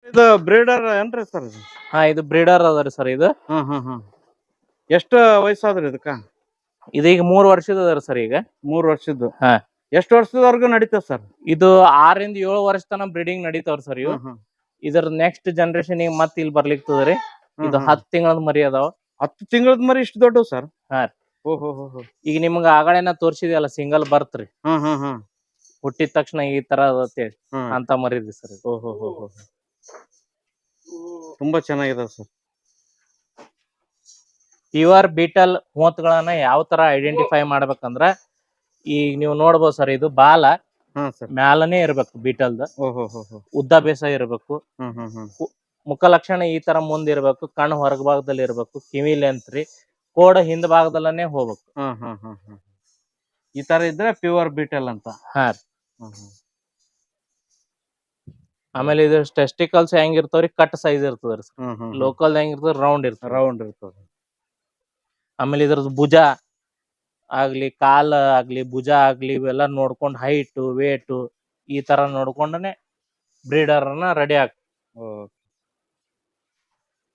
ಇದು ಬ್ರೀಡರ್ ಏನ್ರಿ ಸರ್ ಇದು? ಹಾ ಇದು ಬ್ರೀಡರ್ ಅದರಿ ಸರ್ ಇದು. ಎಷ್ಟ ವಯಸ್ಸಾದ್ರಿ ಇದಕ್ಕ? ಇದೀಗ 3 ವರ್ಷದ ಅದರಿ ಸರ್ ಈಗ. 3 ವರ್ಷದ್ದು. ಹಾ. ಎಷ್ಟು ವರ್ಷದವರೆಗೂ ನಡೀತದೆ ಸರ್? ಇದು 6 ರಿಂದ 7 ವರ್ಷ ತನ ಬ್ರೀಡಿಂಗ್ ನಡೀತಾವ್ರಿ ಸರ್ ಇವು. ಇದರ ನೆಕ್ಸ್ಟ್ ಜನರೇಷನ್ ಈಗ ಮತ್ತೆ ಇಲ್ಲಿ ಬರ್ಲಿಕ್ತದ್ರಿ. ಇದು 10 ತಿಂಗಳದ ಮರಿ ಅದಾವ. 10 ತಿಂಗಳದ ಮರಿ ಇಷ್ಟು ದೊಡ್ಡವು ಸರ್? ಹಾ. ಈಗ ನಿಮ್ಗ ಆಗಳೇನ ತೋರ್ಸಿದಲ್ಲ ಸಿಂಗಲ್ ಬರ್ತ್ರಿ. ಹುಟ್ಟಿದ ತಕ್ಷಣ ಈ ತರ ಅದ ಅಂತ ಮರಿದ್ರಿ ಸರ್. ತುಂಬಾ ಚೆನ್ನಾಗಿದೆ ಸರ್. ಪ್ಯೂರ್ ಬೀಟಲ್ ಮೂವತ್ಗಳನ್ನ ಯಾವ ತರ ಐಡೆಂಟಿಫೈ ಮಾಡ್ಬೇಕಂದ್ರ ಈಗ ನೀವು ನೋಡ್ಬೋದು ಸರ್ ಇದು ಬಾಲ ಮ್ಯಾಲನೇ ಇರ್ಬೇಕು ಬೀಟಲ್ದ. ಉದ್ದ ಬೇಸ ಇರ್ಬೇಕು. ಮುಖ ಲಕ್ಷಣ ಈ ತರ ಮುಂದ್ ಇರ್ಬೇಕು. ಕಣ್ಣು ಹೊರಗ ಭಾಗದಲ್ಲಿ ಇರ್ಬೇಕು. ಕಿವಿ ಲೆಂತ್ ರೀ. ಕೋಡ ಹಿಂದ ಭಾಗದಲ್ಲೇ ಹೋಗ್ಬೇಕು. ಈ ತರ ಇದ್ರೆ ಪ್ಯೂರ್ ಬೀಟಲ್ ಅಂತ. ಹಾ. ಆಮೇಲೆ ಇದು ಟೆಸ್ಟಿಕಲ್ಸ್ ಹೆಂಗಿರ್ತಾವ್ರಿ ಕಟ್ ಸೈಜ್ ಇರ್ತದ್ರಿ. ಲೋಕಲ್ ಹೆಂಗಿರ್ತದ ರೌಂಡ್ ಇರ್ತದ. ಆಮೇಲೆ ಇದ್ರದ್ದು ಭುಜ ಆಗ್ಲಿ ಕಾಲ ಆಗ್ಲಿ ಭುಜ ಆಗ್ಲಿ ಇವೆಲ್ಲ ನೋಡ್ಕೊಂಡ್ ಹೈಟ್ ವೇಟ್ ಈ ತರ ನೋಡ್ಕೊಂಡನೆ ಬ್ರೀಡರ್ ರೆಡಿ ಆಗ್ತದೆ.